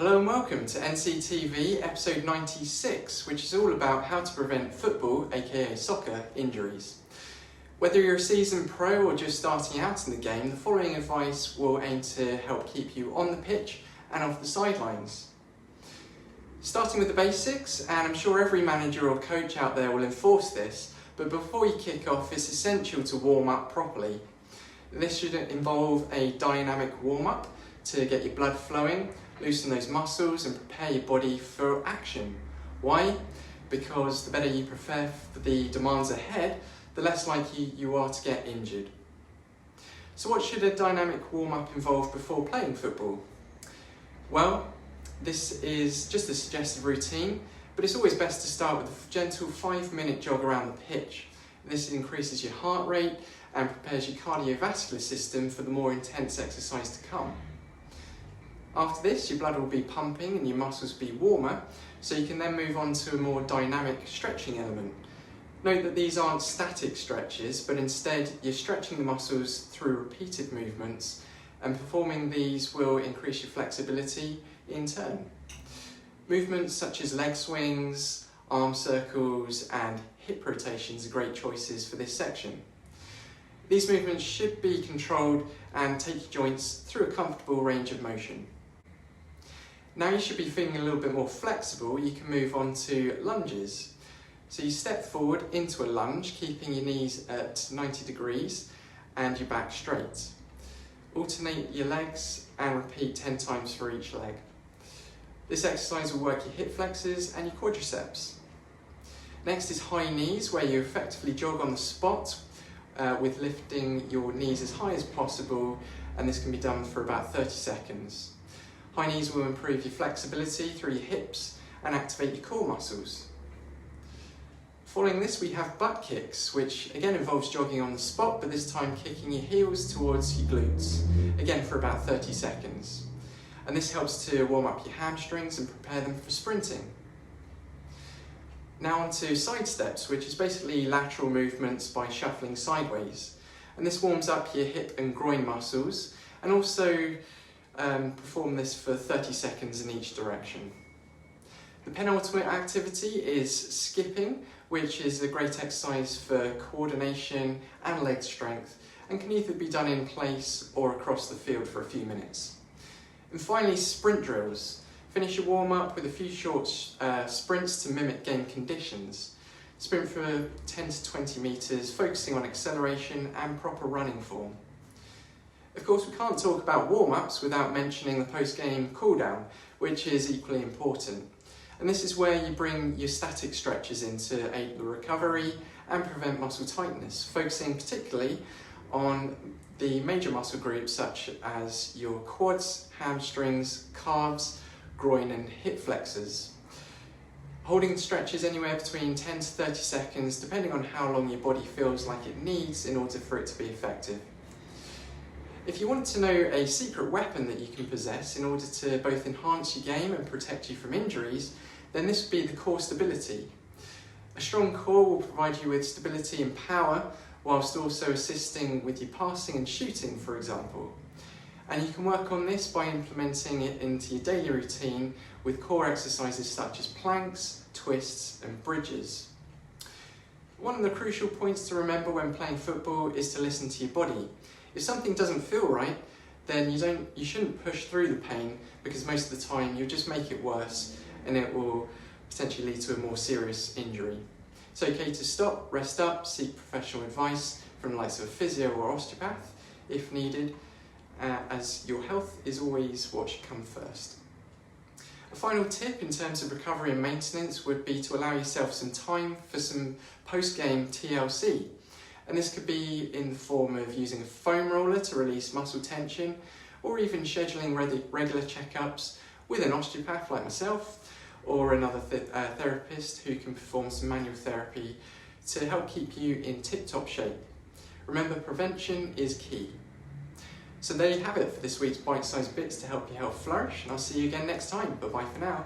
Hello and welcome to NCTV episode 96, which is all about how to prevent football, aka soccer, injuries. Whether you're a seasoned pro or just starting out in the game, the following advice will aim to help keep you on the pitch and off the sidelines. Starting with the basics, and I'm sure every manager or coach out there will enforce this, but before you kick off, it's essential to warm up properly. This should involve a dynamic warm-up to get your blood flowing, loosen those muscles and prepare your body for action. Why? Because the better you prepare for the demands ahead, the less likely you are to get injured. So what should a dynamic warm-up involve before playing football? Well, this is just a suggested routine, but it's always best to start with a gentle 5-minute jog around the pitch. This increases your heart rate and prepares your cardiovascular system for the more intense exercise to come. After this, your blood will be pumping and your muscles will be warmer, so you can then move on to a more dynamic stretching element. Note that these aren't static stretches, but instead you're stretching the muscles through repeated movements, and performing these will increase your flexibility in turn. Movements such as leg swings, arm circles and hip rotations are great choices for this section. These movements should be controlled and take your joints through a comfortable range of motion. Now you should be feeling a little bit more flexible. You can move on to lunges. So you step forward into a lunge, keeping your knees at 90 degrees and your back straight. Alternate your legs and repeat 10 times for each leg. This exercise will work your hip flexors and your quadriceps. Next is high knees, where you effectively jog on the spot with lifting your knees as high as possible, and this can be done for about 30 seconds. High knees will improve your flexibility through your hips and activate your core muscles. Following this, we have butt kicks, which again involves jogging on the spot, but this time kicking your heels towards your glutes, again for about 30 seconds. And this helps to warm up your hamstrings and prepare them for sprinting. Now on to side steps, which is basically lateral movements by shuffling sideways. And this warms up your hip and groin muscles, and also perform this for 30 seconds in each direction. The penultimate activity is skipping, which is a great exercise for coordination and leg strength, and can either be done in place or across the field for a few minutes. And finally, sprint drills. Finish your warm-up with a few short sprints to mimic game conditions. Sprint for 10 to 20 metres, focusing on acceleration and proper running form. Of course, we can't talk about warm-ups without mentioning the post-game cool-down, which is equally important. And this is where you bring your static stretches in to aid the recovery and prevent muscle tightness, focusing particularly on the major muscle groups such as your quads, hamstrings, calves, groin and hip flexors. Holding stretches anywhere between 10 to 30 seconds, depending on how long your body feels like it needs in order for it to be effective. If you want to know a secret weapon that you can possess in order to both enhance your game and protect you from injuries, then this would be the core stability. A strong core will provide you with stability and power, whilst also assisting with your passing and shooting, for example. And you can work on this by implementing it into your daily routine with core exercises such as planks, twists and bridges. One of the crucial points to remember when playing football is to listen to your body. If something doesn't feel right, then you shouldn't push through the pain, because most of the time you'll just make it worse and it will potentially lead to a more serious injury. It's okay to stop, rest up, seek professional advice from the likes of a physio or osteopath if needed, as your health is always what should come first. A final tip in terms of recovery and maintenance would be to allow yourself some time for some post-game TLC. And this could be in the form of using a foam roller to release muscle tension, or even scheduling regular checkups with an osteopath like myself, or another therapist who can perform some manual therapy to help keep you in tip-top shape. Remember, prevention is key. So there you have it for this week's bite-sized bits to help your health flourish, and I'll see you again next time. Bye-bye for now.